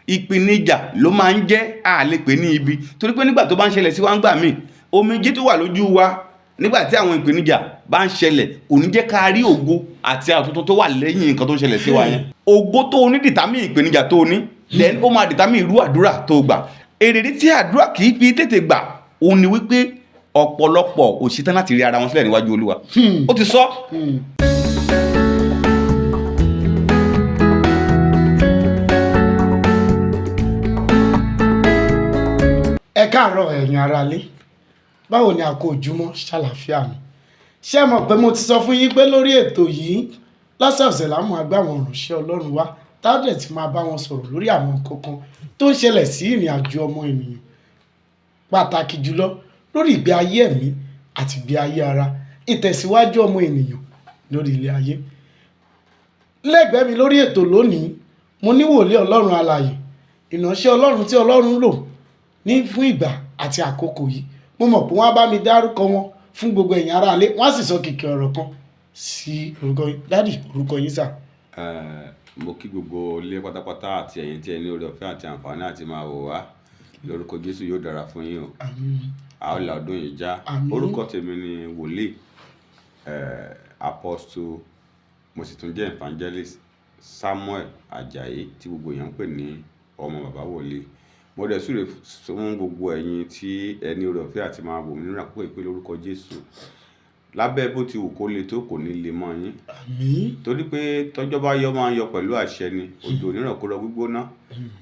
ìpèníjà ló máa ń jẹ́ àlè pè ní ibi torí pé nígbà tó bá ń ṣẹlẹ̀ sí wa ń gbà míì omijé tó wà lójú wa nígbà tí àwọn ìpèníjà bá ń ṣẹlẹ̀ kò ní jẹ́ ká rí ògo àti àtúntò tó wà lẹ́yìn nǹkan tó ń ṣẹlẹ̀ sí wa yẹn ògo tó ní dìtámì ìpèníjà tó ní then ó máa dìtámì irú àdúrà tó gbà èrèdí tí àdúrà kì í fi tètè gbà òun ni wípé ọ̀pọ̀lọpọ̀ ò ṣetán láti rí ara wọn sílẹ̀ níwájú Olúwa ó ti sọ. Ẹ káàárọ̀ ẹ̀yin aráalé, báwo ni àkó ojúmọ́ ṣàlàáfíà ni? Ṣé ẹ mọ̀ pé mo ti sọ fún yín pé lórí ètò yìí lọ́sọ̀ọ̀sẹ̀ la máa gbé àwọn ìránṣẹ́ Ọlọ́run wá tábìlẹ̀ tí máa bá wọn sọ̀rọ̀ lórí àwọn nǹkan kan tó ń ṣẹlẹ̀ sí ìrìn àjò ọmọ ènìyàn, pàtàkì jùlọ lórí ìgbé ayé ẹ̀mí àti ìgbé ayé ara, ìtẹ̀síwájú ọmọ ènìyàn lórí ilé ayé. Lẹ́gbẹ̀ẹ́ mi lórí ètò lónìí mo ní wòlíì Ọlọ́run alààyè, ìránṣẹ́ Ọlọ́run tí Ọlọ́run lò ní fún ìgbà àti àkókò yìí. Mo mọ̀ pé wọ́n á bá mi dárúkọ wọn fún gbogbo ẹ̀yin aráalé, wọ́n á sì sọ kìkì ọ̀rọ̀ kan sí orúkọ yín. Dádì, orúkọ yín sà? Mo kí gbogbo ilé pátápátá àti ẹ̀yin tí ẹ ní oore ọ̀fẹ́ àti àǹfààní àti máa wò wá lórúkọ Jésù yóò dára fún yín o. Àmín. A ó la ọdún yìí já. Àmín. Orúkọ tèmi ni Woli Apostle, mo sì tún jẹ́ evangelist Samuel Ajayi tí gbogbo èèyàn ń pè ní ọmọ bàbá Woli. Mo dẹ̀ súre fún gbogbo ẹ̀yin tí ẹ ní oore ọ̀fẹ́ àti máa wò mí nínú àkókò ìpè lórúkọ Jésù. Lábẹ́ bó ti wù kó le tó kò ní le mọ́ yín. Àmín. Torí pé tọ́jọ́ bá yọ máa ń yọ pẹ̀lú àṣẹ ni, òjò oníràn kó lọ gbígbóná.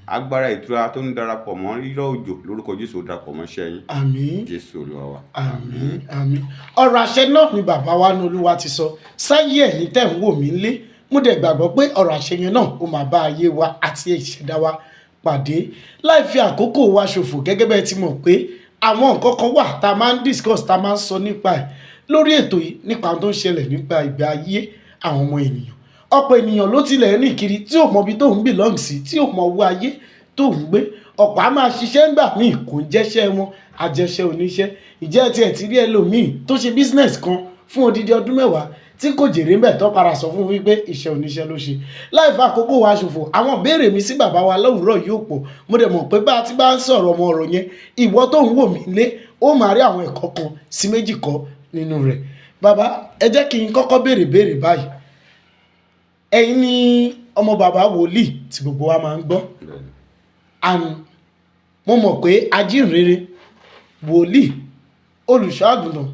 Agbára ìtura tó ń darapọ̀ mọ́ rírọ̀ òjò lórúkọ Jésù ó darapọ̀ mọ́ iṣẹ́ yín. Àmín. Jésù Olúwa wa. Àmín. Àmín. Ọ̀rọ̀ àṣẹ náà ni bàbá wa ní Olúwa ti sọ sáyé ẹ̀yin tẹ̀ ń wò mí lé. Mo dẹ̀ gbàgbọ́ pé ọ̀rọ̀ àṣẹ yẹn náà ó máa bá ayé wa àti ìṣẹ̀dá wa pàdé láì fi àkókò wa ṣòfò. Gẹ́gẹ́ bẹ́ẹ̀ ti mọ̀ pé àwọn nǹkan kan wà tá a máa ń discuss, tá a máa ń sọ nípa ẹ̀ lórí ètò yìí, nípa ohun tó ń ṣẹlẹ̀ nípa ìgbé ayé àwọn ọmọ ènìyàn. Ọ̀pọ̀ ènìyàn ló tilẹ̀ ní kiri tí ò mọ ibi tó ń belong sí, tí ò mọ owó ayé tó ń gbé. Ọ̀pọ̀ á máa ṣiṣẹ́ ńgbà míì kò ń jẹ́ṣẹ́ wọn, àjẹṣẹ́ oníṣẹ́. Ìjẹ́ tiẹ̀ ti rí ẹlòmíì tó ṣe business kan fún odidi ọdún 10 tí kò jèrè ńbẹ̀ tó para sọ fún wípé iṣẹ́ oníṣẹ́ ló ṣe. Láì fa àkókò wa ṣòfò, àwọn ìbéèrè mi sí bàbá wa lówùúrọ̀ yóò pọ̀. Mo dẹ̀ mọ̀ pé bá a ti bá ń sọ̀rọ̀ ọmọ ọ̀rọ̀ yẹn, ìwọ tó ń wò mí lé ó máa rí àwọn ẹ̀kọ́ kan sí méjì kọ́ nínú rẹ̀. Bàbá, ẹ jẹ́ kí n kọ́kọ́ béèrè báyìí. Ẹ̀yin ni ọmọ bàbá wòlíì tí gbogbo wa máa ń gbọ́. And mo mọ̀ pé ajínrere, wòlíì, olùṣọ́ àgùntàn,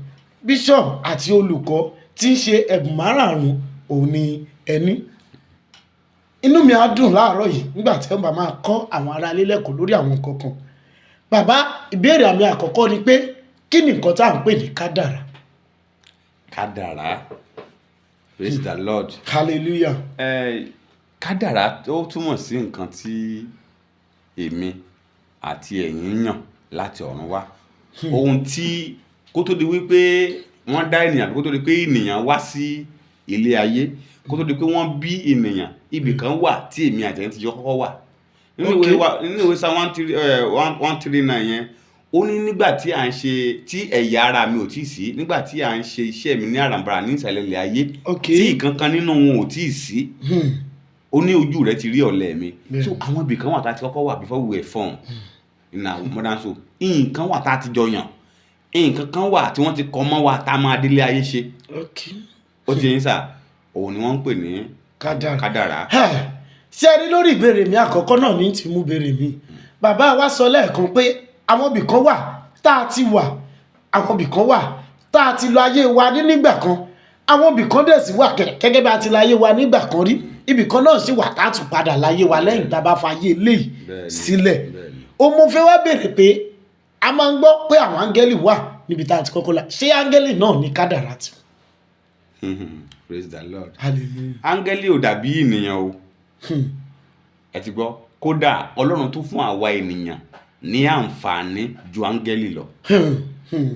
bishop àti olùkọ́ tí ń ṣe ẹ̀bùn márààrún òun ni ẹni. Inú mi á dùn láàárọ̀ yìí nígbà tí wọ́n bá máa kọ́ àwọn ará ilé lẹ́kọ̀ọ́ lórí àwọn nǹkan kan. Bàbá, ìbéèrè àmì àkọ́kọ́ ni pé kí ni nǹkan tá à ń pè ní kádàrá? Kádàrá. Praise the Lord. Hallelujah. Kádàrá ó túmọ̀ sí nǹkan tí èmi àti ẹ̀yin yàn láti ọ̀run wá. Ohun tí kó tó di wípé wọ́n dá ènìyàn, kó tó di pé ènìyàn wá sí ilé ayé, kó tó di pé wọ́n bí ènìyàn, ibì kan wà tí èmi àti ẹ̀yin ti jọ kọ́kọ́ wà. Nínú ìwé Psalm 139 yẹn, ó ní nígbà tí à ń ṣe, tí ẹ̀yà ara mi ò tí ì sí, nígbà tí à ń ṣe iṣẹ́ mi ní àràǹbarà ní ìsàlẹ̀ ilẹ̀ ayé, tí ìkankan nínú wọn ò tí ì sí, ó ní ojú rẹ̀ ti rí ọ̀lẹ mi. So àwọn ibì kan wà tá a ti kọ́kọ́ wà before we were formed in our modern soul. Nǹkan wà tá a ti jọ yàn, nǹkan kan wà tí wọ́n ti kọ́ mọ́ wa tá a máa délé ayé ṣe. Ó ti yín sà, òun ni wọ́n ń pè ní kádàrá. Ṣé ẹ rí lórí ìbéèrè mi àkọ́kọ́ náà ní ti mú béèrè mi. Bàbá wa sọ lẹ́ẹ̀kan pé àwọn ibì kan wà tá a ti wà, àwọn ibì kan wà tá a ti lọ ayé wa nígbà kan, àwọn ibì kan dẹ̀ sì wà gẹ́gẹ́ bá ti láyé wa nígbà kan rí, ibì kan náà sì wà tá a tún padà láyé wa lẹ́yìn tá a bá fayé eléyìí sílẹ̀. Ó mo fẹ́ wá béèrè pé a máa ń gbọ́ pé àwọn áńgẹ́lì wà níbi tá a ti kọ́kọ́ la, ṣé áńgẹ́lì náà ní kádàrá tí? Praise the Lord. Hallelujah. Áńgẹ́lì ò dàbí ènìyàn o. Ẹ ti gbọ́, kódà Ọlọ́run tún fún àwa ènìyàn ní àǹfààní ju áńgẹ́lì lọ.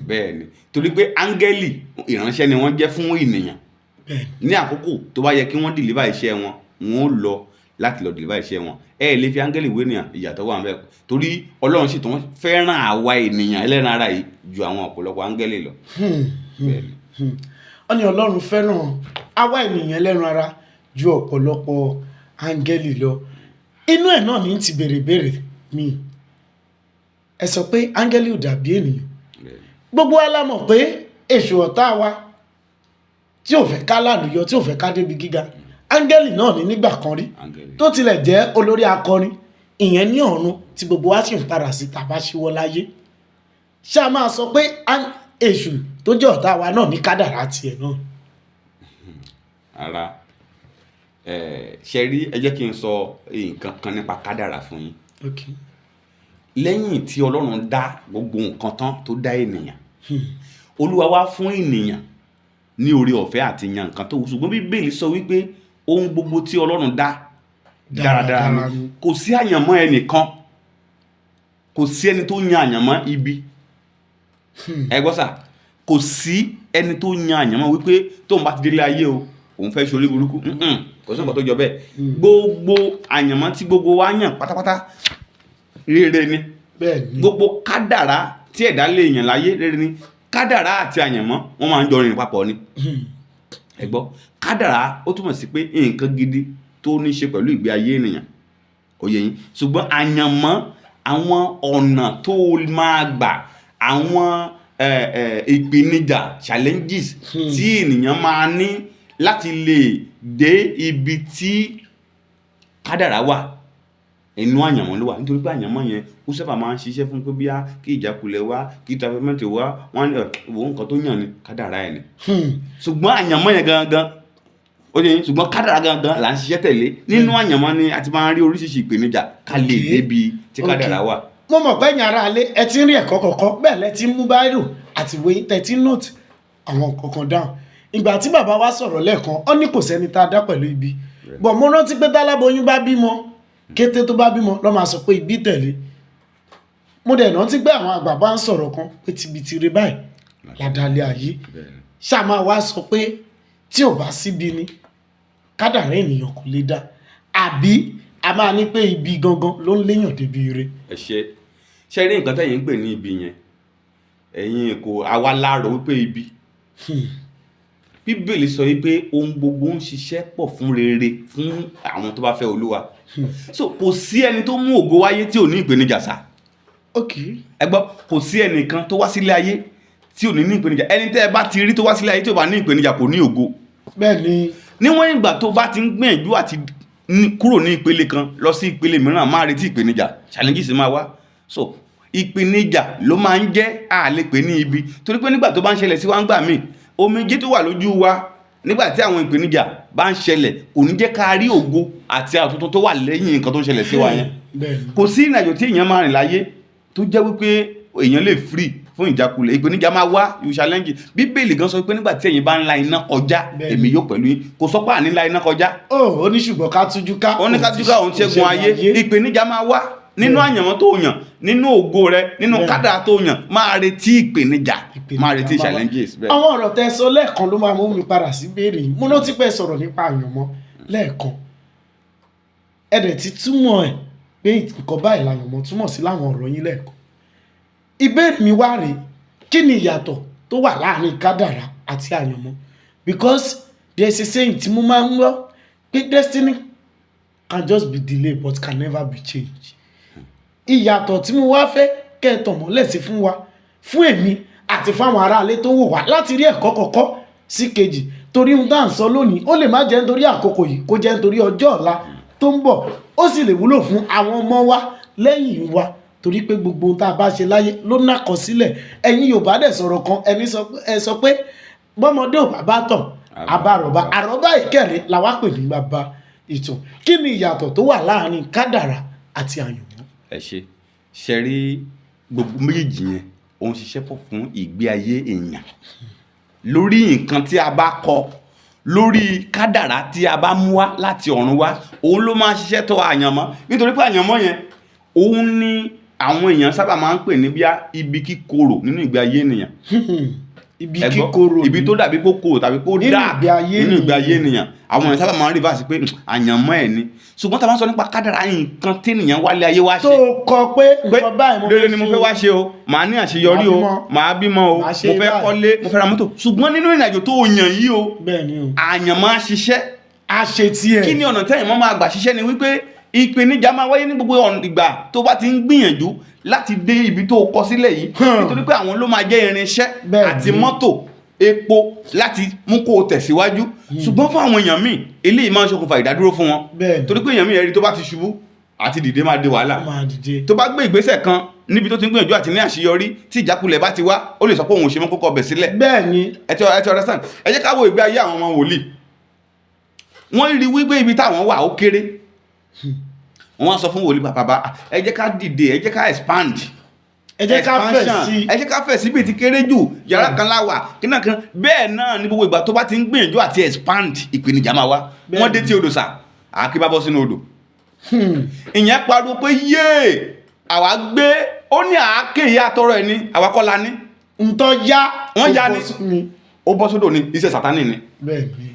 Bẹ́ẹ̀ ni, torí pé áńgẹ́lì ìránṣẹ́ ni wọ́n jẹ́ fún ènìyàn. Ní àkókò tó bá yẹ kí wọ́n deliver iṣẹ́ wọn, wọ́n ó lọ láti lọ deliver iṣẹ́ wọn. Ẹ lè fi áńgẹ́lì wé ènìyàn, ìyàtọ̀ wà ńbẹ̀. Torí Ọlọ́run sì tún fẹ́ràn àwa ènìyàn ẹlẹ́ran ara yìí ju àwọn ọ̀pọ̀lọpọ̀ áńgẹ́lì lọ. Ó ní Ọlọ́run fẹ́ràn àwa ènìyàn ẹlẹ́ran ara ju ọ̀pọ̀lọpọ̀ áńgẹ́lì lọ. inú ẹ̀ náà ní ti béèrè mi ẹ sọ pé áńgẹ́lì ò dàbí ènìyàn gbogbo wa la mọ̀ pé èṣù ọ̀tá wa tí ò fẹ́ ká lálùyọ tí ò fẹ́ ká débi gíga áńgẹ́lì náà ní nígbà kan rí tó tilẹ̀ jẹ́ olórí akọrin ìyẹn ní ọ̀run tí gbogbo wa sì ń padà sí tàbá ṣíwọ́ láyé ṣé a máa sọ pé èṣù tó jẹ́ ọ̀tá wa náà ní kádàrá tiẹ̀ náà. ara ṣe rí ẹ jẹ́ kí n sọ nǹkan kan nípa kádàrá fún yín. lẹ́yìn tí Ọlọ́run dá gbogbo nǹkan tán tó dá ènìyàn Olúwa wá fún ènìyàn ní oore ọ̀fẹ́ àti yan nǹkan tó wù ṣùgbọ́n Bíbélì sọ wípé ohun gbogbo tí Ọlọ́run dá dáradára ni kò sí àyànmọ́ ẹnìkan kò sí ẹni tó yan àyànmọ́ ibi ẹ gbọ́ sà kò sí ẹni tó yan àyànmọ́ wípé tóun bá ti délé ayé o òun fẹ́ ṣorí burúkú kò sí nǹkan tó jọ bẹ́ẹ̀ gbogbo àyànmọ́ tí gbogbo wa yàn pátápátá rere ni gbogbo kádàrá tí ẹ̀dá lè yàn láyé rere ni kádàrá àti àyànmọ́ wọ́n máa ń jọ rìn papọ̀ ni ẹ gbọ́ kádàrá ó túmọ̀ sí pé nǹkan gidi tó ní ṣe pẹ̀lú ìgbé ayé ènìyàn ó yé yín ṣùgbọ́n àyànmọ́ àwọn ọ̀nà tó máa gbà àwọn ìpèníjà challenges tí ènìyàn máa ní láti lè dé ibi tí kádàrá wà inú àyànmọ́ ló wà nítorí pé àyànmọ́ yẹn ó sábà máa ń ṣiṣẹ́ fún pé bíá kí ìjákulẹ̀ wá kí tafẹ́mẹ́tì wá wọ́n ní ìwò nǹkan tó yàn ní kádàrá ẹ̀ ni ṣùgbọ́n àyànmọ́ yẹn gangan ó yẹ ṣùgbọ́n kádàrá gangan là ń ṣiṣẹ́ tẹ̀lé nínú àyànmọ́ ni a ti máa ń rí oríṣiríṣi ìpèníjà ká lè débi tí kádàrá wà. mo mọ̀ pé ẹ̀yin ará alẹ́ ẹ ti ń rí ẹ̀kọ́ kọ̀ọ̀kan bẹ́ẹ̀ lẹ ti ń mú báírò àti ìwé tẹ̀ tí ń nọ́ọ̀tì àwọn kọ̀ọ̀kan dáhùn ìgbà tí bàbá wa sọ̀rọ̀ lẹ́ẹ̀kan ó ní kò sẹ́ni tá a dá pẹ̀lú ibi bọ̀ mo rántí pé táláboyún bá bímọ kété tó bá bímọ ló máa sọ pé ibi tẹ̀lé mo dẹ̀ rántí pé àwọn àgbà bá ń sọ̀rọ̀ kan pé tibitire báyìí ládàlẹ́ ayé ṣáà wá sọ pé tí ò bá síbi ni kádàrá ènìyàn kò lè dá àbí a máa ní pé ibi gangan ló ń léyàn débi ire. ẹ ṣe rí nǹkan tẹ̀yìn ń pè ní ibi yẹn ẹ̀yin kò àwa láàrọ̀ wípé ibi Bíbélì sọ wípé ohun gbogbo ń ṣiṣẹ́ pọ̀ fún rere fún àwọn tó bá fẹ́ Olúwa so kò sí ẹni tó mú ògo wáyé tí ò ní ìpèníjà sá ẹ gbọ́ kò sí ẹnìkan tó wá sílé ayé tí ò ní ìpèníjà ẹni tẹ́ ẹ bá ti rí tó wá sílé ayé tí ò bá ní ìpèníjà kò ní ògo. bẹ́ẹ̀ni níwọ̀n ìgbà tó bá ti ń gbìyànjú àti kúrò ní ìpele kan lọ sí ìpele mìíràn máa retí ìpèníjà challenges máa wá so ìpèníjà ló máa ń jẹ́ àlepè ní ibi torí pé nígbà tó bá ń ṣẹlẹ̀ sí wa ń gbà míì omijé tó wà lójú wa nígbà tí àwọn ìpèníjà bá ń ṣẹlẹ̀ kò ní jẹ́ ká rí ògo àti àtúntò tó wà lẹ́yìn nǹkan tó ń ṣẹlẹ̀ sí wa yẹn kò sí ìrìnàjò tí èèyàn máa rìn láyé tó jẹ́ wípé èèyàn lè free fún ìjákulẹ̀ ìpèníjà máa wá you challenge Bíbélì gan sọ pé nígbà tí ẹ̀yin bá ń la iná kọjá èmi yóò pẹ̀lú yín kò sọ pé àní la iná kọjá. ó ní ṣùgbọ́n ká tújú ká ó ní ká tújú ká òun ṣẹ́gun ayé ìpèníjà máa wá nínú àyànmọ́ tó yàn nínú ògo rẹ nínú kádàrá tó yàn máa retí ìpèníjà máa retí challenges. àwọn ọ̀rọ̀ tẹ́ sọ lẹ́ẹ̀kan ló máa mú mi padà sí béèrè yìí mo rántí pé sọ̀rọ̀ nípa àyànmọ́ lẹ́ẹ̀kan ẹ̀dẹ̀ ti túmọ̀ ẹ̀ pé nǹkan báyìí làyànmọ́ túmọ̀ sí láwọn ọ̀rọ̀ yín lẹ́ẹ̀kan ìbéèrè mi wá rèé kí ni ìyàtọ̀ tó wà láàrin kádàrá àti àyànmọ́ because there is a saying tí mo máa ń gbọ́ pé destiny can just be delayed but can never be changed. ìyàtọ̀ tí mo wá fẹ́ kẹ́ẹ̀tọ̀ mọ́lẹ̀ sí fún wa fún èmi àti fáwọn aráalé tó wò wá láti rí ẹ̀kọ́ kọ̀ọ̀kọ́ sí kejì torí ohun tá à ń sọ lónìí ó lè má jẹ́ nítorí àkókò yìí kó jẹ́ nítorí ọjọ́ ọ̀la tó ń bọ̀ ó sì lè wúlò fún àwọn ọmọ wa lẹ́yìn wa torí pé gbogbo ohun tá a bá ṣe láyé ló nàkọsílẹ̀ ẹ̀yin Yorùbá dẹ̀ sọ̀rọ̀ kan ẹni sọ pé bọ́mọdé ò bá tọ̀ àbárọ̀bá àrọ́bá ìkẹrẹ làwa pè ní bàbá ìtàn kí ni ìyàtọ̀ tó wà láàrin kádàrá àti àyànmọ́. ẹ ṣe rí gbogbo méjì yẹn ó ń ṣiṣẹ́ pọ̀ fún ìgbé ayé èèyàn lórí nǹkan tí a bá kọ lórí kádàrá tí a bá mú wá láti ọ̀run wá òun ló máa ṣiṣẹ́ tó àyànmọ́ nítorí pé àyànmọ́ yẹn òun ni àwọn èèyàn sábà máa ń pè ní bíá ibi kíkorò nínú ìgbé ayé ènìyàn ibi kíkorò ibi tó dàbí kó korò tàbí kó dà nínú ìgbé ayé ènìyàn àwọn èèyàn sábà máa ń rí báyìí pé àyànmọ́ ẹ̀ ni ṣùgbọ́n tá a bá sọ nípa kádàrá nǹkan tí ènìyàn wálé ayé wá ṣe tó kọ pé nǹkan báyìí rere ni mo fẹ́ wá ṣe o màá ní àṣeyọrí o màá bímọ o mo fẹ́ kọ́lé mo fẹ́ ra mọ́tò ṣùgbọ́n nínú ìrìnàjò tó yàn yìí o àyànmọ́ á ṣiṣẹ́ á ṣe tiẹ̀ kí ni ọ̀nà tẹ́yìn mọ́ máa gbà ṣiṣẹ́ ni wípé ìpèníjà máa wáyé ní gbogbo ìgbà tó bá ti ń gbìyànjú láti dé ibi tó kọ sílẹ̀ yìí nítorí pé àwọn ló máa jẹ́ irinṣẹ́ àti mọ́tò epo láti mú kó o tẹ̀síwájú ṣùgbọ́n fún àwọn èèyàn míì eléyìí máa ń ṣokùnfà ìdádúró fún wọn torí pé èèyàn míì ẹ̀rí tó bá ti ṣubú àti dìde máa di wàhálà tó bá gbé ìgbésẹ̀ kan níbi tó ti ń gbìyànjú àti ní àṣeyọrí tí ìjákulẹ̀ bá ti wá ó lè sọ pé òun ò ṣe mọ́ kókó ọbẹ̀ sílẹ̀. bẹ́ẹ̀ni ẹ ti understand. ẹ jẹ́ ká wo ìgbé ayé àwọn ọmọ wòlíì wọ́n rí wípé ibi táwọn wà ó kéré wọ́n sọ fún wòlíì bàbá ẹ jẹ́ ká dìde ẹ jẹ́ ká expand ẹ jẹ́ ká fẹ̀ sí ẹ jẹ́ ká fẹ̀ sí bí ti kéré jù yàrá kan láwà kíná kan bẹ́ẹ̀ náà ní gbogbo ìgbà tó bá ti ń gbìyànjú àti expand ìpèníjà máa wá wọ́n dé tí odò sà àáké bá bọ́ sínú odò ìyẹn pariwo pé yéè àwa gbé ó ní àáké ìyá àtọrọ ẹ ní àwa kọ́ la ní ntọ́ yá wọ́n yá ní ó bọ́ sódò ní iṣẹ́ sátánì ni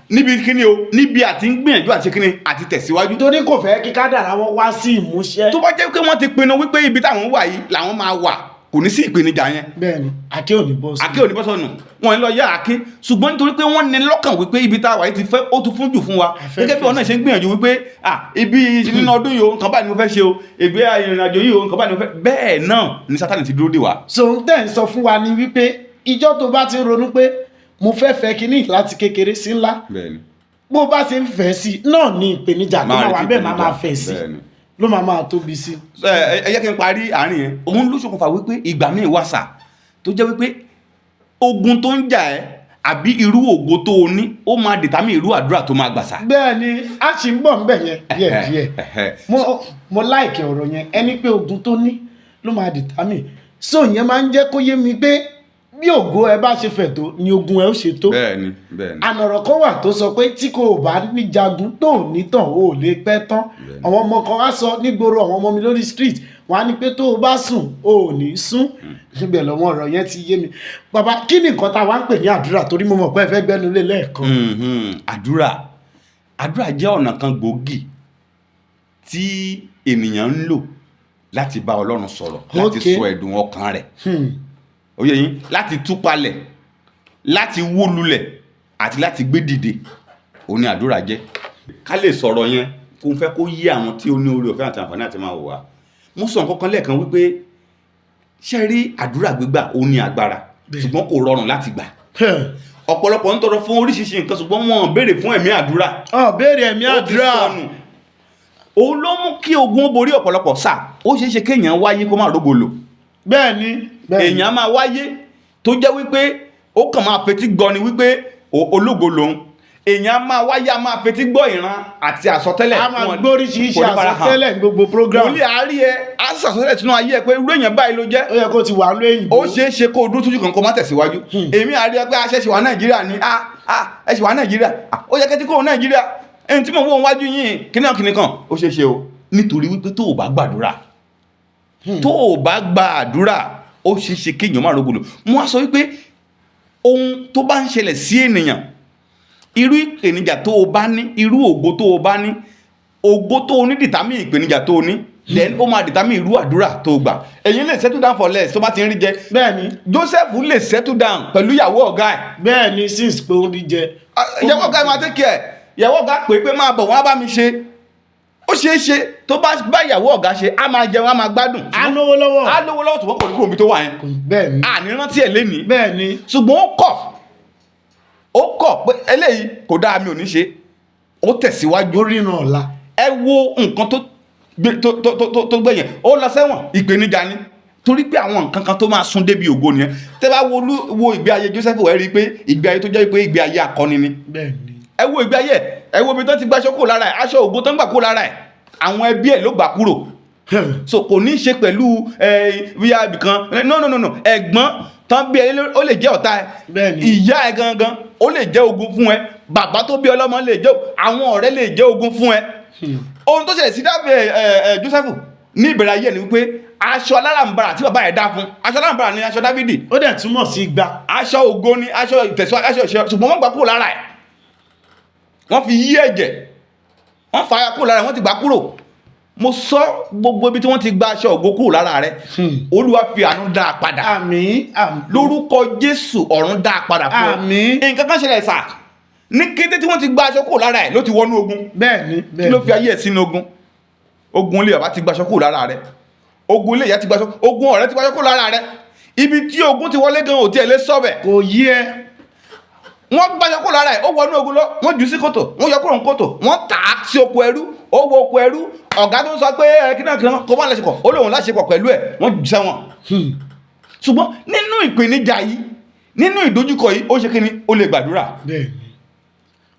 níbi kíní o níbi àti ń gbìyànjú àti kíní àti tẹ̀síwájú torí kò fẹ́ kí kádàrá wọn wá sí ìmúṣẹ tó bá jẹ́ pé wọ́n ti pinnu wípé ibi táwọn wà yìí làwọn máa wà kò ní sí ìpèníjà yẹn bẹ́ẹ̀ni àáké ò ní bọ́ sọnù wọn ń lọ yá àáké ṣùgbọ́n nítorí pé wọ́n ní lọ́kàn wípé ibi táwa yìí ti fẹ́ ó tún fún jù fún wa gẹ́gẹ́ bí ọ̀nà ṣe ń gbìyànjú wípé ibi nínú ọdún yìí o nǹkan báyìí ni mo fẹ́ ṣe o ìgbé ìrìnàjò yìí o nǹkan báyìí ni mo fẹ́ bẹ́ẹ̀ náà ni Sátánì ti dúró dè wá. so n tẹ́ ń sọ fún wa ni wípé ìjọ tó bá ti ronú pé mo fẹ́ kíní láti kékeré sí ńlá bó bá ti ń fẹ́ sí náà ni ìpèníjà tó máa wà bẹ́ẹ̀ máa fẹ́ sí ló máa tóbi sí. ẹ jẹ́ kí n parí àárín yẹn òun ló ṣokùnfà wípé ìgbà míì wà sà tó jẹ́ wípé ogun tó ń jà ẹ́ àbí irú ògo tó o ní ó máa dìtámì irú àdúrà tó máa gbà sà. bẹ́ẹ̀ni a sì ń bọ̀ ń bẹ̀ yẹn díẹ̀ mo láìkẹ́ ọ̀rọ̀ yẹn ẹni pé ogun tó ní ló máa dìtámì so yẹn máa ń jẹ́ kó yé mi pé bí ògo ẹ bá ṣe fẹ̀ tó ni ogun ẹ ó ṣe tó. bẹ́ẹ̀ni ànọ̀rọ̀ kan wà tó sọ pé tí kò bá ní jagun tó ní tàn ó lè pẹ́ tán àwọn ọmọ kan wá sọ nígboro àwọn ọmọ mi lórí street wọn á ní pé tó o bá sùn ó ní sùn níbẹ̀ lọ́wọ́ ọ̀rọ̀ yẹn ti yé mi. bàbá kí ni nǹkan tá a wá ń pè ní àdúrà torí mo mọ̀ pé ẹ fẹ́ gbẹ́nu lé lẹ́ẹ̀kan. àdúrà jẹ́ ọ̀nà kan gbòógì tí ènìyàn ń lò láti bá Ọlọ́run sọ̀rọ̀ láti sọ ẹ̀dùn ọkàn rẹ̀ ó yé yín láti túpalẹ̀ láti wó lulẹ̀ àti láti gbé dìde òun ni àdúrà jẹ́ ká lè sọ̀rọ̀ yẹn kó n fẹ́ kó yí àwọn tí ó ní oore ọ̀fẹ́ àti àǹfààní àti máa wò wá mo sọ nǹkan kan lẹ́ẹ̀kan wípé ṣe rí àdúrà gbígbà ó ní agbára ṣùgbọ́n kò rọrùn láti gbà ọ̀pọ̀lọpọ̀ ń tọrọ fún oríṣiríṣi nǹkan ṣùgbọ́n wọn béèrè fún ẹ̀mí àdúrà béèrè ẹ̀mí àdúrà òun ló mú kí ogun borí ọ̀pọ̀lọpọ̀ sà ó ṣeé ṣe kéèyàn wáyé kó má rógo lò bẹ́ẹ̀ni èèyàn máa wáyé tó jẹ́ wípé ó kàn máa fetí gbọ́ ni wípé ológo lòun èèyàn máa wáyé a máa fetí gbọ́ ìran àti àsọtẹ́lẹ̀ a máa gbóríṣiríṣi àsọtẹ́lẹ̀ gbogbo program olè àárí ẹ á sàsọtẹ́lẹ̀ sínú ayé ẹ pé irú èèyàn báyìí ló jẹ́ ó yẹ kó ti wà lóyìnbó ó ṣeé ṣe kó o dúró tójú kan kó má tẹ̀síwájú èmi àárí ẹ pé aṣẹ́ṣe wà Nàìjíríà ni ẹ ṣe wà Nàìjíríà ó yẹ kẹ́tí kó o Nàìjíríà ẹni tí mo wọ́n wájú yín kíní kan ó ṣeé ṣe o nítorí wípé tó o bá gbàdúrà tó o bá gbàdúrà ó ṣe ṣe kéèyàn máa rògbòlò mo wá sọ wípé ohun tó bá ń ṣẹlẹ̀ sí ènìyàn irú ìpèníjà tó o bá ní irú ògo tó o bá ní ògo tó o ní dìtámì ìpèníjà tó o ní then ó máa dìtámì irú àdúrà tó o gbà èyí lè settle down for less tó bá ti ń rí jẹ bẹ́ẹ̀ni Joseph lè settle down pẹ̀lú ìyàwó ọ̀gá ẹ̀ bẹ́ẹ̀ni since pé ó ń rí jẹ ìyàwó ọ̀gá ẹ̀ máa take care ìyàwó ọ̀gá pé máa bọ̀ wọ́n á bá mi ṣe ó ṣeé ṣe tó bá ìyàwó ọ̀gá ṣe á máa jẹun á máa gbádùn á lówó lọ́wọ́ tó wọ́n kò ní kúrò níbi tó wà yẹn bẹ́ẹ̀ni àní rántí ẹ̀ lénìí bẹ́ẹ̀ni ṣùgbọ́n ó kọ̀ pé eléyìí kò dáa mi ò ní ṣe ó tẹ̀síwájú ó ríran ọ̀la ẹ wo nǹkan tó gbẹ̀yìn ó lọ sẹ́wọ̀n ìpèníjà ni torí pé àwọn nǹkan kan tó máa sún débi ògo nìyẹn tẹ́ bá wo ìgbé ayé Joseph ẹ rí i pé ìgbé ayé tó jẹ́ pé ìgbé ayé akọni ni bẹ́ẹ̀ni ẹ wo ìgbé ayé ẹ wo ibi tó ti gbàṣọ kúrò lára ẹ aṣọ ògo tó ń gbà kúrò lára ẹ àwọn ẹbí ẹ ló gbà kúrò so kò ní í ṣe pẹ̀lú bíyà ibìkan no ẹ̀gbọ́n tán bí ẹ ó lè jẹ́ ọ̀tá ẹ ìyá ẹ gangan ó lè jẹ́ ogun fún ẹ bàbá tó bí ọlọ́mọ lè jẹ́ àwọn ọ̀rẹ́ lè jẹ́ ogun fún ẹ ohun tó ṣẹlẹ̀ sí Joseph ní ìbẹ̀rẹ̀ ayé ni wípé aṣọ alárànbarà tí bàbá ẹ̀ dá fún aṣọ alárànbarà ni aṣọ Dáfídì ó dẹ̀ túmọ̀ sí igba aṣọ ògo ni aṣọ ìtẹ̀síwájú aṣọ ìṣẹ́ ṣùgbọ́n wọ́n gbà kúrò lára ẹ̀ wọ́n fi yí ẹ̀jẹ̀ wọ́n fa kúrò lára ẹ̀ wọ́n ti gbà kúrò mo sọ gbogbo ibi tí wọ́n ti gba aṣọ ògo kúrò lára rẹ̀ Olúwa fi àánú dá a padà àmín lórúkọ Jésù ọ̀run dá a padà fún ọ àmín nǹkan kan ṣẹlẹ̀ sà ní kété tí wọ́n ti gba aṣọ kúrò lára ẹ̀ ló ti wọnú ogun bẹ́ẹ̀ni kí ló fi ayé ẹ̀ sínú ogun ogun ilé bàbá ti gbaṣọ kúrò lára rẹ, ogun ilé ìyá ti gbaṣọ, ogun ọ̀rẹ́ ti gbaṣọ kúrò lára rẹ, ibi tí ogun ti wọlé gan ò tiẹ̀ lè sọ́bẹ̀. kò yí ẹ. Wọ́n gbaṣọ kúrò lára ẹ̀, ó wọnú ogun lọ, wọ́n jù sí kòtò, wọ́n yọ kúrò ní kòtò, wọ́n tà á sí oko ẹrú, ó wọ oko ẹrú, ọ̀gá tó ń sọ pé kí náà kó má láṣepọ̀, ó lóun láṣepọ̀ pẹ̀lú ẹ̀, wọ́n jù sẹ́wọ̀n. Ṣùgbọ́n nínú ìpèníjà yìí, nínú ìdojúkọ yìí, ó ṣe kí ni? Ó lè gbàdúrà. bẹ́ẹ̀ni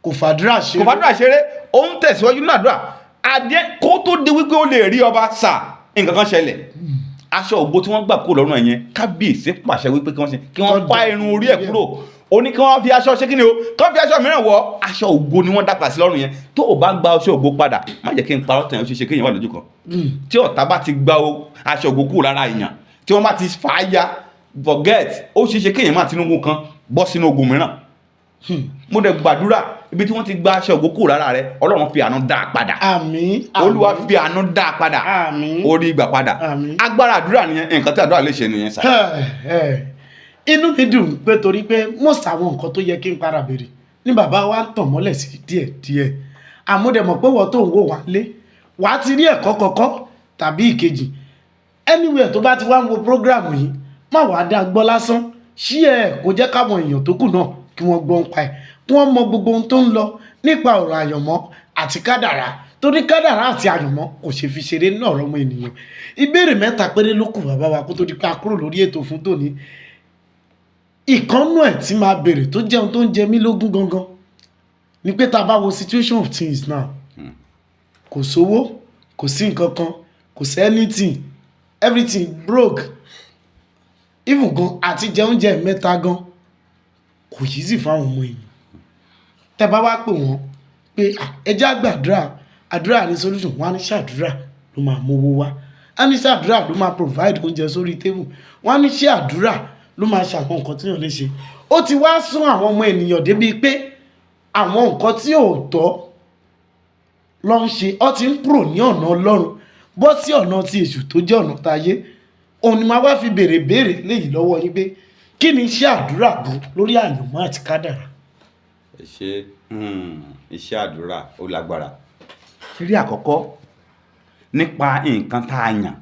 kò fàdúrà ṣeré, ó ń tẹ̀síwájú nínú àdúrà. Adé kó tó di wípé ó lè rí ọba sà, nǹkan kan ṣẹlẹ̀. Aṣọ ògo tí wọ́n gbà kúrò lọ́rùn ẹ̀yẹn, kábíyèsí pàṣẹ wípé kí wọ́n fá irun orí ẹ̀ kúrò. Ó ní kí wọ́n fi aṣọ ṣé kí ni o, kí wọ́n fi aṣọ mìíràn wọ̀. Aṣọ ògo ni wọ́n dàpà sí lọ́rùn yẹn. Tó o bá gba aṣọ ògo padà, má jẹ́ kí n parọ́ tẹ̀yàn, ó ṣe ṣe kéèyàn wà lójú kan. Tí ọ̀tá bá ti gba aṣọ ògo kúrò lára èèyàn, tí wọ́n bá ti fà á ya, forget, ó ṣe ṣe kéèyàn má tinúgun kan bọ́ sínú ogun mìíràn. Mo dẹ̀ gbàdúrà ibi tí wọ́n ti gba aṣọ ògo kúrò lára rẹ, Ọlọ́run fi àánú dá a padà. àmín. Olúwa fi àánú dá a padà. àmín. Orí ìgbà padà. àmín. Agbára àdúrà nìyẹn, nǹkan tí àdúrà lè ṣe nìyẹn sà. inú mi dùn pé torí pé most àwọn nǹkan tó yẹ kí n para béèrè ní bàbá wa ń tàn mọ́lẹ̀ sí díẹ̀díẹ̀. àmúdẹ̀mọ̀ pé wọ́n tó ń wò wá lé wàá ti rí ẹ̀kọ́ kọ̀ọ̀kan tàbí ìkejì anywhere tó bá ti wá ń wo program yìí má wàá dá gbọ́ lásán ṣí ẹ̀ kó jẹ́ káwọn èèyàn tó kù náà kí wọ́n gbọ́ ń pa ẹ̀ kí wọ́n mọ gbogbo ohun tó ń lọ nípa ọ̀rọ̀ àyànmọ́ àti kádàrá torí kádàrá àti àyànmọ́ kò ṣe fi ṣeré náà ọ̀rọ̀ ọmọ ènìyàn. ìbéèrè mẹ́ta péré ló kù bàbá wa kó tó di pé a kúrò lórí ètò fún tòní. ìkànnù ẹ̀ tí máa béèrè tó jẹun tó ń jẹ mí lógún gangan ni pé tá a bá wo situation of things now kò sówó kò sí nǹkan kan kò sí anything everything broke even gan àti jẹ oúnjẹ mẹ́ta gan kò yí sí fáwọn ọmọ èèyàn. tẹ́ bá wá pè wọ́n pé ẹ jẹ́ àgbàdúrà àdúrà ní solution wọ́n á ní ṣàdúrà ló máa mówó wá, á ní ṣàdúrà ló máa provide oúnjẹ sórí table, wọ́n á ní ṣe àdúrà ló máa ṣe àwọn nǹkan tí yóò lè ṣe. ó ti wá sún àwọn ọmọ ènìyàn débi pé àwọn nǹkan tí ò tọ́ ló ń ṣe, ó ti ń kúrò ní ọ̀nà Ọlọ́run bọ́ sí ọ̀nà ti èṣù tó jẹ́ ọ̀nà táyé. òun ni máa wá fi béèrè léyìí lọ́wọ́ yín pé kí ni iṣẹ́ àdúrà gan lórí àyànmọ́ àti kádàrá. Iṣẹ́ àdúrà ó lágbára. Ṣírí àkọ́kọ́ nípa nǹkan tá a yàn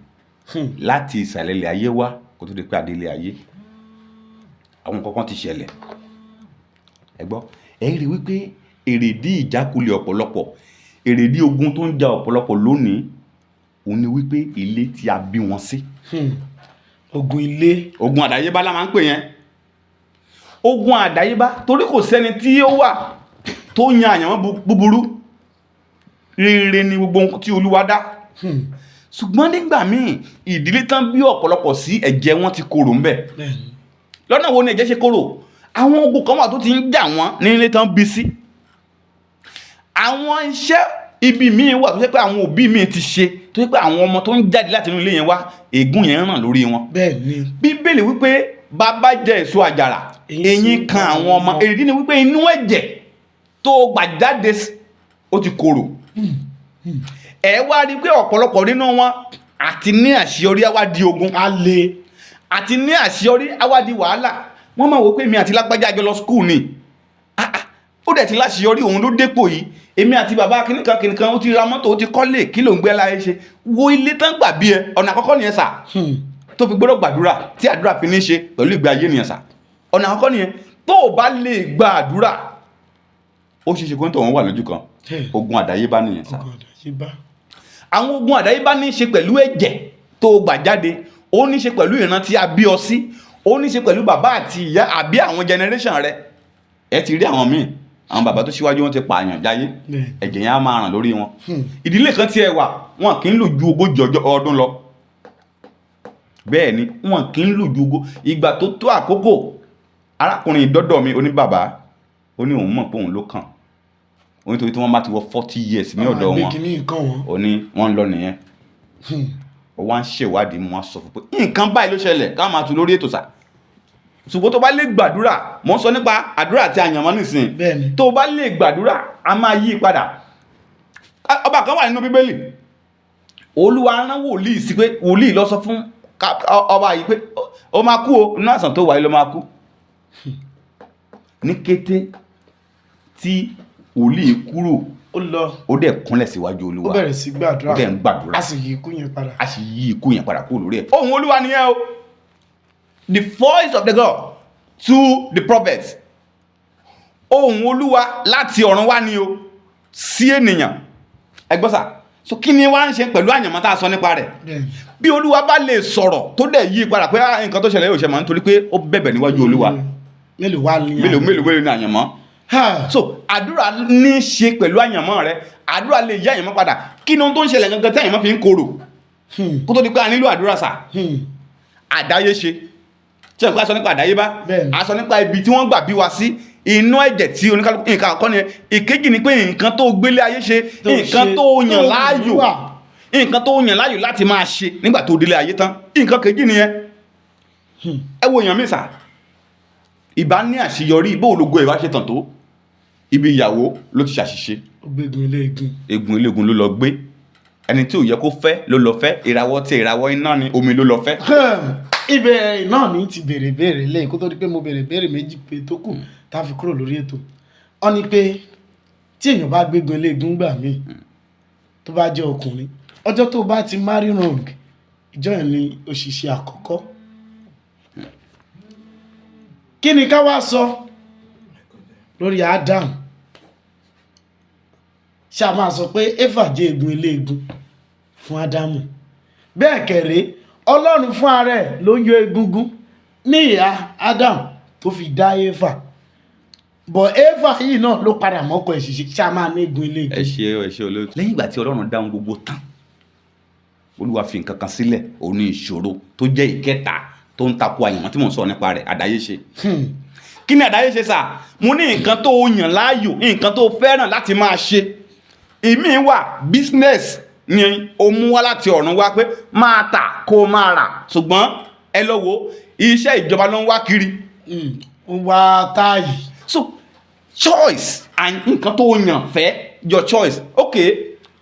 láti ìsàlẹ̀ ilẹ̀ ayé wá kó tó di pé adé ilé ayé, àwọn kankan ti ṣẹlẹ̀. Ẹ gbọ́, ẹ rí wípé èrèdí ìjákulẹ̀ ọ̀pọ̀lọpọ̀, èrèdí ogun tó ń ja ọ̀pọ̀lọpọ̀ lónìí, òun ni wípé ilé tí a bí wọn sí. ogun ilé. Ogun àdáyébá la máa ń pè yẹn. Ogun àdáyébá torí kò sẹ́ni tí ó wà tó yan àyànmọ́ búburú, rere ni gbogbo ohun tí Olúwa dá. Ṣùgbọ́n nígbà míì ìdílé tán bí ọ̀pọ̀lọpọ̀ sí ẹ̀jẹ̀ wọn ti korò ń bẹ̀. Lọ́nà wo ni ẹ̀jẹ̀ ṣe korò? Àwọn ogun kan wà tó ti ń jà wọ́n nílé tán bí sí. Àwọn iṣẹ́ ibi míì wà tó jẹ́ pé àwọn òbí míì ti ṣe tó jẹ́ pé àwọn ọmọ tó ń jáde láti inú ilé yẹn wá ègún yẹn ràn lórí wọn. bẹ́ẹ̀ni. Bíbélì wípé bàbá jẹ èso àjàrà eyín kan àwọn ọmọ, èrèdí ni wípé inú ẹ̀jẹ̀ tó gbà jáde ó ti korò. Ẹ wá rí pé ọ̀pọ̀lọpọ̀ nínú wọn àti ní àṣeyọrí á wá di ogun. Àti ní àṣeyọrí á wá di wàhálà. Wọ́n máa wò pé èmi àti lágbájá jọ lọ skúù ni, ó dẹ̀ ti láṣeyọrí, òun ló dépò yìí, èmi àti bàbá kìnìkan ó ti ra mọ́tò, ó ti kọ́lé, kí ló ń gbé láyé ṣe? Wo ilé tán gbà bí ẹ, ọ̀nà àkọ́kọ́ nìyẹn sà tó fi gbọ́dọ̀ gbàdúrà tí àdúrà fi ní ṣe pẹ̀lú ìgbé ayé nìyẹn sà. Ọ̀nà àkọ́kọ́ nìyẹn, tó o bá lè gba àdúrà ó ṣe ṣe kó ń tọ̀ wọ́n wà lójú kan. Ogun àdáyébá nìyẹn sà. Àwọn ogun àdáyébá ní í ṣe pẹ̀lú ẹ̀jẹ̀ tó gbà jáde, ó ní í ṣe pẹ̀lú ìran tí a bí ọ sí, ó ní í ṣe pẹ̀lú bàbá àti ìyá àbí àwọn generation rẹ. Ẹ ti rí àwọn míì, àwọn bàbá tó síwájú wọn ti pààyàn jáyé, ẹ̀jẹ̀ yẹn á máa ràn lórí wọn. Ìdílé kan tí ẹ wà, wọn kì í lò ju 40 ọdún lọ. Bẹ́ẹ̀ ni wọn kì í lò ju ìgbà tó tó àkókò. Arákùnrin ìdọ́dọ̀ mi oní bàbá, ó ní òun mọ̀ pé òun ló kàn. Ó ní torí tí wọ́n bá ti wọ 40 years ní ọ̀dọ̀ wọn, ó ní wọ́n ń lọ nìyẹn. Ó wá ń ṣèwádìí, mo wá sọ fún pé nǹkan báyìí ló ṣẹlẹ̀, ká máa tu lórí ètò sà. Ṣùgbọ́n tó bá lè gbàdúrà, mo ń sọ nípa àdúrà àti àyànmọ́ nísìn. Tó bá lè gbàdúrà, a máa yí padà. Ọba kan wà nínú Bíbélì, Olúwa rán wòlíì sí pé wòlíì lọ sọ fún ọba yìí pé ó máa kú o, inú àìsàn tó wà yìí ló máa kú. Ní kété tí wòlíì kúrò ó lọ. ó dẹ̀ kúnlẹ̀ síwájú olúwa. ó bẹ̀rẹ̀ sí gbàdúrà. ó dẹ̀ ń gbàdúrà. a sì yí ikú yẹn padà. a sì yí ikú yẹn padà kúrò lórí ẹ̀. ohùn olúwa nìyẹn o. the voice of the God to the prophet. ohùn olúwa láti ọ̀run wá ni o sí ènìyàn. ẹ gbọ́ sà. so kí ni wá ń ṣe pẹ̀lú àyànmọ́ tá a sọ nípa rẹ̀. bí olúwa bá lè sọ̀rọ̀ tó dẹ̀ yí padà pé nǹkan tó ṣẹlẹ̀ yóò ṣe mọ́ nítorí pé ó bẹ̀bẹ̀ níwájú olúwa. mélòó wá ní mélòó ní àyànmọ́. so àdúrà ní í ṣe pẹ̀lú àyànmọ́ rẹ. àdúrà lè yí àyànmọ́ padà. kí ni ohun tó ń ṣẹlẹ̀ gangan tí àyànmọ́ fi ń korò. kó tó di pé a nílò àdúrà sà. àdáyé ṣe. ṣé nǹkan sọ nípa àdáyébá. a sọ nípa ibi tí wọ́n gbà bí wa sí. inú ẹ̀jẹ̀ tí oníkálukú nǹkan àkọ́ni ẹ̀. ìkejì ni pé nǹkan tó gbélé ayé ṣe. nǹkan tó yàn láàyò. nǹkan tó yàn láàyò láti máa ṣe nígbà tó délé ayé tán. nǹkan kejì nìyẹn. ẹ wo èèyàn mi sà. ìbá ní àṣeyọrí bó ológo ìbá ṣe tàn tó. ibi ìyàwó ló ti ṣàṣìṣe. gbégun eléegun. egun eléegun ló lọ gbé. ẹni tí ò yẹ kó fẹ́ ló lọ fẹ́. ìràwọ̀ tí ìràwọ̀ iná ni omi ló lọ fẹ́. ibẹ̀ náà ní ti béèrè béèrè lẹ́yìn kó tó di pé mo béèrè béèrè méjì pé tó kù tá a fi kúrò lórí ètò. ó ní pé tí èèyàn bá gbégun eléegun gbà mí tó bá jẹ́ ọkùnrin ọjọ́ tó bá ti marry wrong ìjọ yẹn ni òṣìṣẹ́ àkọ́kọ́. kí ni ká wá sọ lórí Adam ṣé a máa sọ pé Éfà jẹ́ egun eléegun fún Ádámù bẹ́ẹ̀ kẹ̀rẹ́ Ọlọ́run fún ara ẹ̀ ló yọ egungun ní ìhà Adam tó fi dá Éfà bọ̀ Éfà yìí náà ló padà mọ́kọ ẹ̀ ṣiṣẹ́ ṣé a máa ní egun eléegun. ẹ ṣe olóòtú. lẹ́yìn ìgbà tí Ọlọ́run dáhùn gbogbo tán Olúwa fi nǹkan kan sílẹ̀ ó ní ìṣòro tó jẹ́ ìkẹta tó ń takò àyànmọ́ tí mò ń sọ nípa rẹ̀ àdáyéṣe. kí ni àdáyéṣe sà? mo ní nǹkan tó yàn láàyò nǹkan tó fẹ́ràn láti máa ṣe. ìmí wà business ni o mú wá láti ọ̀run wá pé máa tà kó máa rà ṣùgbọ́n ẹ lọ wo iṣẹ́ ìjọba ló ń wá kiri. ń wá táàyì. so choice and nǹkan tó yàn fẹ́ your choice. ok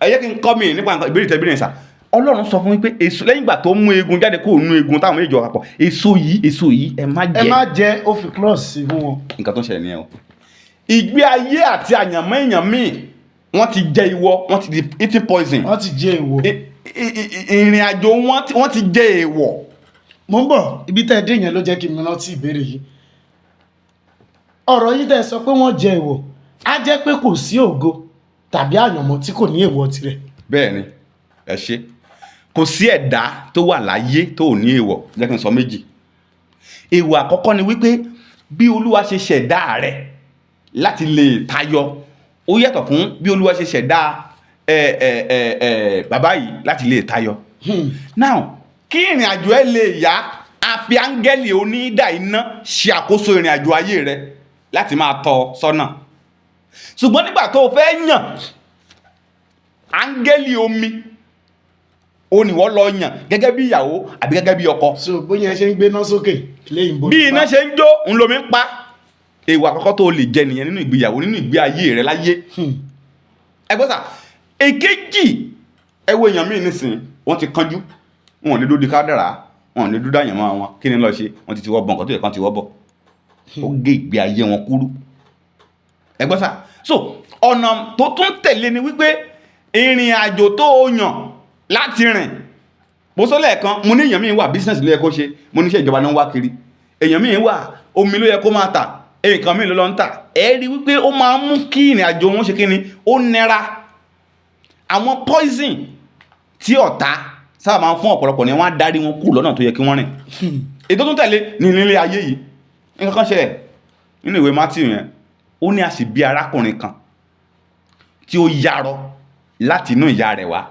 ẹ yẹ kí n kọ́ mi nípa nǹkan ìbéèrè tẹ̀bí nìyẹn sà. Ọlọ́run sọ fún mi pé èso lẹ́yìn ìgbà tó mú egun jáde kó nú egun táwọn méjì ọ̀pọ̀ èso yìí ẹ má jẹ. ẹ má jẹ ó fi clause sí fún wọn. nǹkan tó ń ṣẹlẹ̀ nìyẹn o. ìgbé ayé àti àyànmọ́ èèyàn míì wọ́n ti jẹ ìwọ wọ́n ti di eating poison. wọ́n ti jẹ ìwọ. ìrìn àjò wọ́n ti jẹ èèwọ̀. mo ń bọ̀ ibi tẹ́ ẹ dé yẹn ló jẹ́ kí n rántí ìbéèrè yìí. ọ̀rọ̀ yìí tẹ́ ẹ sọ pé wọ́n jẹ ìwọ á jẹ́ pé kò sí ògo tàbí àyànmọ́ tí kò ní èèwọ̀ tirẹ̀. bẹ́ẹ̀ ni ẹ ṣe kò sí ẹ̀dá tó wà láyé tó ní èèwọ̀ jẹ́ kí n sọ méjì. èèwọ̀ àkọ́kọ́ ni wípé bí Olúwa ṣe ṣẹ̀dá rẹ̀ láti lè tayọ ó yàtọ̀ fún bí Olúwa ṣe ṣẹ̀dá bàbá yìí láti lè tayọ. now kí ìrìn àjò ẹ lè yá a fi áńgẹ́lì onídà iná ṣe àkóso ìrìn àjò ayé rẹ láti máa tọ́ sọ́nà. ṣùgbọ́n nígbà tó o fẹ́ yàn áńgẹ́lì omi ó ní wọ́n lọ yàn gẹ́gẹ́ bí ìyàwó àbí gẹ́gẹ́ bí ọkọ. so bóyá ẹ ṣe ń gbéná sókè lẹ́yìn bó. bí iná ṣe ń jó ń lomi ń pa. èèwọ̀ àkọ́kọ́ tó lè jẹ nìyẹn nínú ìgbéyàwó nínú ìgbé ayé rẹ láyé. ẹ gbọ́ sà èkejì ẹ wo èèyàn míì nísìnyí wọ́n ti kánjú wọn ò lè dúdú kádàrá wọn ò lè dúdú àyànmọ́ wọn kí ni lọ́ọ́ ṣe wọ́n ti wọ́ bọ̀ nǹkan tó yẹ kán ti wọ́ bọ̀ ó gé ìgbé ayé wọn kúrú. ẹ gbọ́ sà so ọ̀nà tó tún tẹ̀lé ni wípé ìrìn àjò tó yàn láti rìn bó sọ lẹ́ẹ̀kan mo ní èèyàn míì wà business ló yẹ kó ṣe mo níṣẹ́ ìjọba ló ń wá kiri èèyàn míì wà omi ló yẹ kó máa tà nǹkan míì ló lọ ń tà ẹ rí wípé ó máa ń mú kí ìrìn àjò wọn ṣe kí ni ó nira àwọn poison tí ọ̀tá sábà máa ń fún ọ̀pọ̀lọpọ̀ ni wọ́n á darí wọn kúrò lọ́nà tó yẹ kí wọ́n rìn ètò tó tẹ̀lé ní ilé ayé yìí nǹkan kan ṣẹlẹ̀ nínú ìwé Matthew yẹn ó ní a sì bí arákùnrin kan tí ó yarọ láti inú ìyá rẹ̀ wá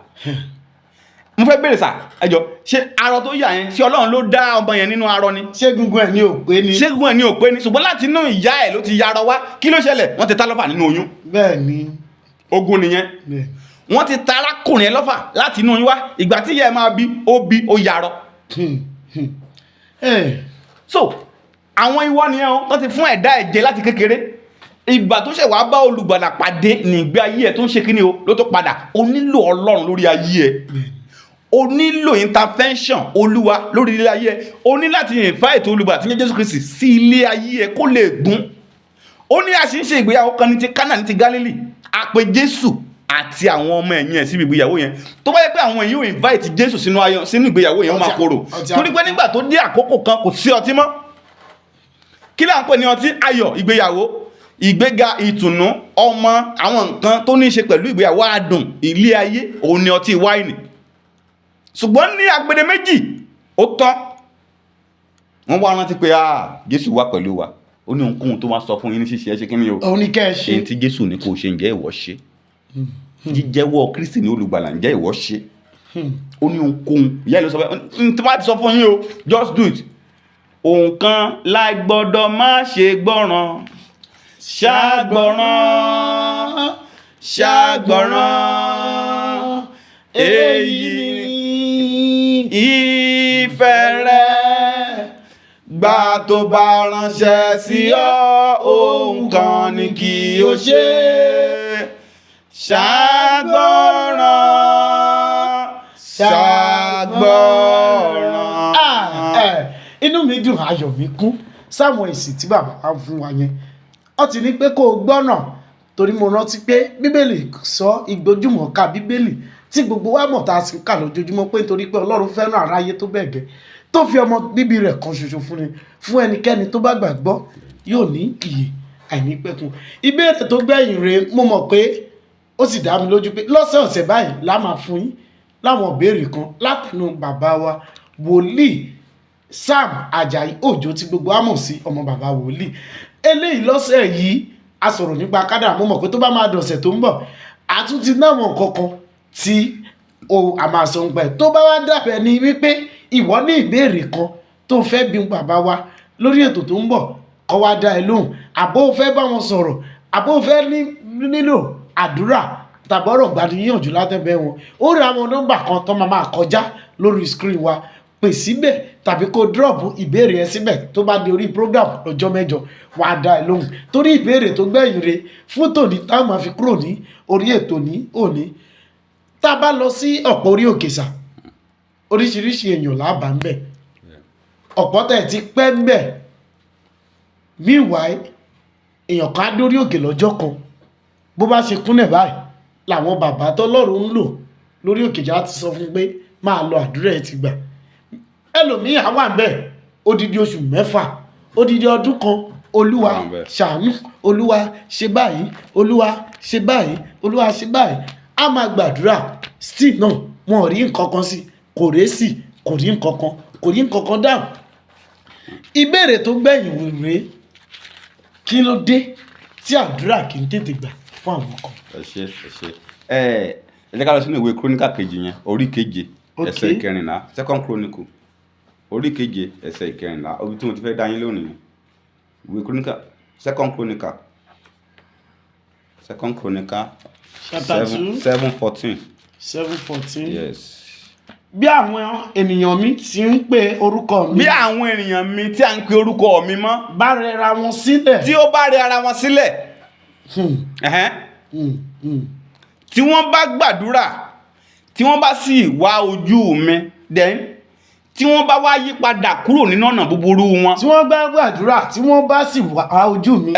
mo fẹ́ bèèrè sà ẹjọ́ ṣé arọ tó yà yẹn ṣé Ọlọ́run ló dá ọmọ yẹn nínú arọ ni. ṣé gungun ẹ̀ ní òpé ni. ṣé gungun ẹ̀ ní òpé ni ṣùgbọ́n láti inú ìyá ẹ̀ ló ti yarọ wá kí ló ṣẹlẹ̀ wọ́n ti ta lọ́fà nínú oyún. bẹ́ẹ̀ ni. ogun nìyẹn wọ́n ti ta arákùnrin ẹ̀ lọ́fà láti inú oyún wá ìgbà tí ìyá ẹ̀ máa bí ó yarọ. so àwọn ìwọ nìyẹn o tó ti fún ẹ̀dá ẹ̀jẹ̀ láti kékeré ìgbà tó ṣẹ̀ wá bá olùgbàlà pàdé ní ìgbé ayé ẹ̀ tó ń ṣe kíní o ló tó padà ó nílò Ọlọ́run lórí ayé ẹ̀ o nílò intervention Olúwa lórí ilé ayé ẹ̀ o ní láti invite olùgbàlà tí ń jẹ́ Jésù Kristi sí ilé ayé ẹ̀ kó lè gún ó ní àṣìṣe ìgbéyàwó kan ní ti Kánà ní ti Gálílì a pè Jésù àti àwọn ọmọ ẹ̀yìn ẹ̀ síbi ìgbéyàwó yẹn tó bá yẹ pé àwọn èyí ò invite Jésù sínú ìgbéyàwó yẹn ó máa korò torí pé nígbà tó dé àkókò kan kò sí ọtí mọ́ kí là ń pè ní ọtí ayọ̀ ìgbéyàwó ìgbéga ìtùnú ọmọ àwọn nǹkan tó ní í ṣe pẹ̀lú ìgbéyàwó adùn ilé ayé òun ni ọtí wáìnì ṣùgbọ́n ní agbede méjì ó tán wọ́n wá rántí pé Jésù wà pẹ̀lú wa ó ní ohunkóhun tó wá sọ fún yín ní ṣíṣe ẹ ṣe kí ni o òun ni kẹ́ ẹ ṣe èyí tí Jésù ní kò ṣe ǹjẹ́ ìwọ ṣe jíjẹ́wọ́ Kristi ní olùgbàlà ǹjẹ́ ìwọ ṣe ó ní ohunkóhun ìyá ìlú sọ pé tí wọ́n ti sọ fún yín o just do it ohun kan láì gbọ́dọ̀ má ṣe gbọ́ràn ṣàgbọ́ràn èyí ìfẹ́ rẹ̀ gbà tó bá ránṣẹ́ sí ọ ohun kan ni kí o ṣe ṣàgbọ́ràn. Inú mi dùn ayọ̀ mi kún sáwọn èsì tí bàbá wa fún wa yẹn ó ti ní pé kó o gbọ́nà torí mo rántí pé bíbélì sọ ìgbójúmọ̀ ká bíbélì tí gbogbo wa mọ̀ tá a sì ń kà lójoojúmọ́ pé nítorí pé Ọlọ́run fẹ́ràn aráyé tó bẹ́ẹ̀ gẹ́ tó fi ọmọ bíbí rẹ̀ kan ṣoṣo fún ẹnikẹ́ni tó bá gbàgbọ́ yóò ní ìyè àìnípẹ̀kun. Ìbéèrè tó gbẹ̀yìn rèé mo mọ̀ pé ó sì dá mi lójú pé lọ́sẹ̀ọ̀sẹ̀ báyìí la máa fún yín láwọn ìbéèrè kan látẹnu bàbá wa Wòlíì Sam Ajayi Ojo tí gbogbo wa mọ̀ sí ọmọ bàbá wòlíì. Eléyìí lọ́sẹ̀ yìí a sọ̀rọ̀ nípa kádàrá mo mọ̀ pé tó bá máa dọ̀sẹ̀ tó ń bọ̀ àtúntí náwọn kankan tí a máa sọ ń gbà ẹ̀ tó bá wá dàbẹ̀ ni wípé ìwọ ní ìbéèrè kan tó fẹ́ bí bàbá wa lórí ètò tó ń bọ̀ kọ́ wá dá ẹ lóhùn àbó fẹ́ bá wọn sọ̀rọ̀ àbó fẹ́ nílò àdúrà tàbọ̀rọ̀ gbàdúyànjú látẹ̀bẹ̀ wọn ó rí àwọn nọ́mbà kan tó máa kọjá lórí screen wa pè síbẹ̀ tàbí kó drop ìbéèrè ẹ síbẹ̀ tó bá di orí program lọ́jọ́ mẹ́jọ wàá dá ẹ lóhùn torí ìbéèrè tó gbẹ̀yìn re fún tòní táwọn máa fi kúrò ní orí ètò ní òní tá a bá lọ sí ọ̀pọ̀ orí òkè sà oríṣiríṣi èèyàn lábàá ń bẹ̀ ọ̀pọ̀ tẹ̀ ti pẹ́ ń bẹ̀ meanwhile èèyàn kan á dórí òkè lọ́jọ́ kan bó bá ṣe kúnlẹ̀ báyìí làwọn bàbá tọ́lọ́run ń lò lórí òkè já ti sọ fún pé máa lọ àdúrà ẹ ti gbà ẹlòmíì á wà ń bẹ̀ odidi oṣù 6 odidi ọdún kan olúwa ṣàánú olúwa ṣe báyìí olúwa ṣe báyìí olúwa ṣe báyìí á máa gbàdúrà still náà wọn ò rí nǹkan kan sí kò résì kò rí nǹkan kan dáhùn. Ìbéèrè tó gbẹ̀yìn rèé kí ló dé tí àdúrà kì í tètè gbà fún àwọn kan. ẹ jẹ́ ká lọ sínú ìwé króníkà kejì yẹn orí keje ẹsẹ̀ 14 second chronicle orí keje ẹsẹ̀ 14 obi tí mo ti fẹ́ dá yín lónìí ìwé króníkà second chronicle chapter 2 7:14 yes. bí àwọn ènìyàn mi ti ń pe orúkọ mi. bí àwọn ènìyàn mi tí a ń pe orúkọ mi mọ́. bá rẹ ara wọn sílẹ̀. tí ó bá rẹ ara wọn sílẹ̀. tí wọ́n bá gbàdúrà tí wọ́n bá sì wá ojú mi then tí wọ́n bá wá yí padà kúrò nínú ọ̀nà búburú wọn. tí wọ́n bá gbàdúrà tí wọ́n bá sì wá ojú mi.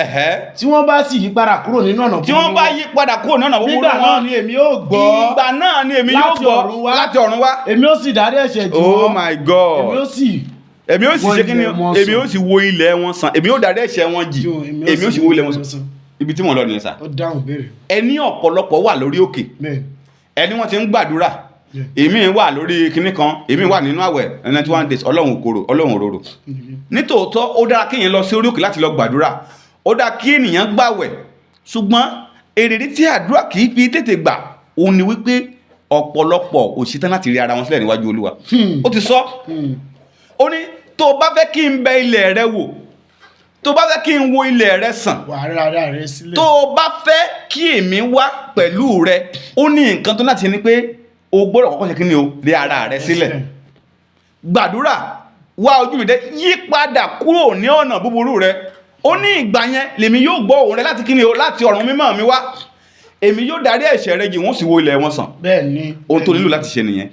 tí wọ́n bá sì yí padà kúrò nínú ọ̀nà búburú wọn. tí wọ́n bá yí padà kúrò nínú ọ̀nà búburú wọn. nígbà náà ni èmi yóò gbọ́. ìgbà náà ni èmi yóò gbọ́ láti ọ̀run wá. èmi ó sì dárí ẹ̀ṣẹ̀ jì wọ́n. Oh my God. èmi ó sì ṣe kí ni èmi ó sì wo ilẹ̀ wọn sàn èmi ó dárí ẹ̀ṣẹ̀ wọn jì èmi ó sì wo ilẹ̀ wọn sàn ibi tí mo lọ nìyẹn sà. ó dáhùn béèrè. ẹni ọ̀pọ̀lọpọ̀ wà lórí òkè ẹni wọ́n ti ń gbàdúrà èmi wà lórí kinní kan èmi wà nínú àwẹ̀ 91 days ọlọ́run òkòrò ọlọ́run òróró nítòótọ́ ó dára kéèyàn lọ sí orí òkè láti lọ gbàdúrà ó dára kí ènìyàn gbàwẹ̀ ṣùgbọ́n èrèdí tí àdúrà kì í fi tètè gbà òun ni wípé ọ̀pọ̀lọpọ̀ ò ṣetán láti rí ara wọn sílẹ̀ níwájú olúwa ó ti sọ ó ní tó o bá fẹ́ kí n bẹ ilẹ̀ rẹ wò tó o bá fẹ́ kí n wo ilẹ̀ rẹ sàn tó o bá fẹ́ kí èmi wá pẹ̀lú rẹ ó ní nǹkan tó láti ní pé o gbọ́dọ̀ kọ́kọ́ ṣe kí ni o rí ara rẹ sílẹ̀ gbàdúrà wá ojú mi dé yí padà kúrò ní ọ̀nà búburú rẹ ó ní ìgbà yẹn lèmi yóò gbọ́ òun rẹ láti kí ni o láti ọ̀run mímọ́ mi wá èmi yóò darí ẹ̀ṣẹ̀ rẹ jì wọ́n sì wo ilẹ̀ wọn sàn bẹ́ẹ̀ni ohun tó nílò láti ṣe nìyẹn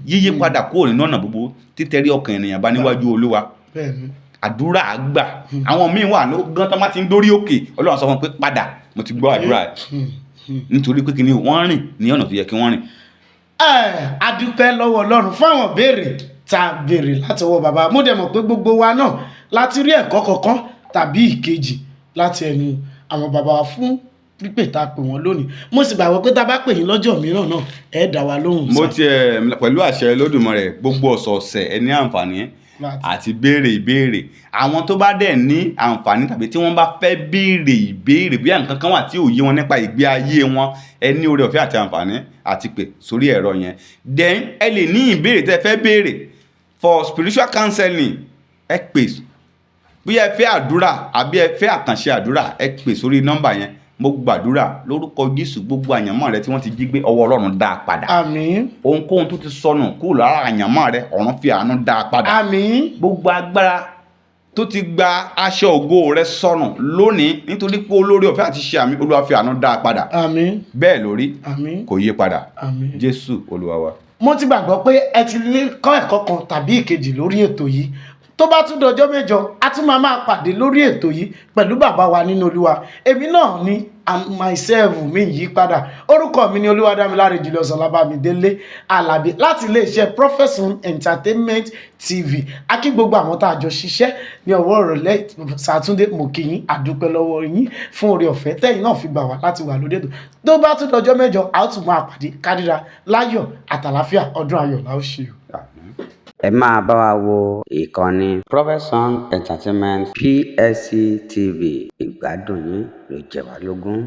yíyí padà kúrò nínú ọ̀nà búburú títẹrí ọkàn ènìyàn bá níwájú olúwa àdúrà àgbà àwọn míín wà ló gan tán má ti ń dórí òkè ọlọ́run sọ fún pé padà mo ti gbọ́ àdúrà nítorí pé kíni wọ́n rìn ní ọ̀nà tó yẹ kí wọ́n rìn. A dúpẹ́ lọ́wọ́ Ọlọ́run fún àwọn béèrè tá a béèrè láti ọwọ́ bàbá. Mo dẹ̀ mọ̀ pé gbogbo wa náà láti rí ẹ̀kọ́ kankan tàbí ìkejì láti ẹnu àwọn bàbá wa fún pípè tá a pè wọ́n lónìí. Mo sì gbàgbọ́ pé tá a bá pè yín lọ́jọ́ mìíràn náà ẹ dá wa lóhùn. Mo tiẹ̀ pẹ̀lú àṣẹ Olódùmarè gbogbo ọ̀sọ̀ọ̀sẹ̀ ẹ ní àǹfààní àti béèrè ìbéèrè. Àwọn tó bá dẹ̀ ní àǹfààní tàbí tí wọ́n bá fẹ́ béèrè ìbéèrè bí nǹkan kan wà tí ò yé wọn nípa ìgbé ayé wọn, ẹ ní oore ọ̀fẹ́ àti àǹfààní àti pè sórí ẹ̀rọ yẹn. Then ẹ lè ní ìbéèrè tẹ́ fẹ́ béèrè for spiritual counseling, ẹ pè. Bí ẹ fẹ́ àdúrà àbí ẹ fẹ́ àkànṣe àdúrà, ẹ pè sórí nọ́mbà yẹn. Mo gbàdúrà lórúkọ Jésù gbogbo àyànmọ́ rẹ tí wọ́n ti jí gbé, ọwọ́ Ọlọ́run dá a padà. Àmín. Ohunkóhun tó ti sọnù kúrò lára àyànmọ́ rẹ, ọ̀run fi àánú dá a padà. Àmín. Gbogbo agbára tó ti gba aṣọ ògo rẹ sọnù lónìí nítorí pé olórí ọ̀fẹ́ àti ṣe àmì, Olúwa fi àánú dá a padà. Àmín. Bẹ́ẹ̀ lórí, Àmín. kò yí padà. Àmín. Jésù Olúwa wa. Mo ti gbàgbọ́ pé ẹ ti lè kọ́ ẹ̀kọ́ kan tàbí ìkejì lórí ètò yìí. Tó bá tún dọjọ́ mẹ́jọ, a tún máa pàdé lórí ètò yìí pẹ̀lú bàbá wa nínú Olúwa. Èmi náà ni myself mi yí padà. Orúkọ mi ni Olúwadámiláre Julius Ọlábàmídélé Àlàbí láti iléeṣẹ́ Profession Entertainment TV. A kí gbogbo àwọn tá a jọ ṣiṣẹ́ ní ọwọ́ ìrọ̀lẹ́ Sátúndé. Mo kí yín, a dúpẹ́ lọ́wọ́ yín fún oore ọ̀fẹ́ tẹ́yin náà fi gbà wá láti wà lórí ètò. Tó bá tún dọjọ́ mẹ́jọ, a ó tún máa pàdé kádìrá láyọ̀ àtàlàáfíà. Ọdún ayọ̀ la ó ṣe o. Ẹ máa bá wa wo ìkànnì Profession Entertainment PSC TV. Ìgbádùn yín ló jẹ wá lógún.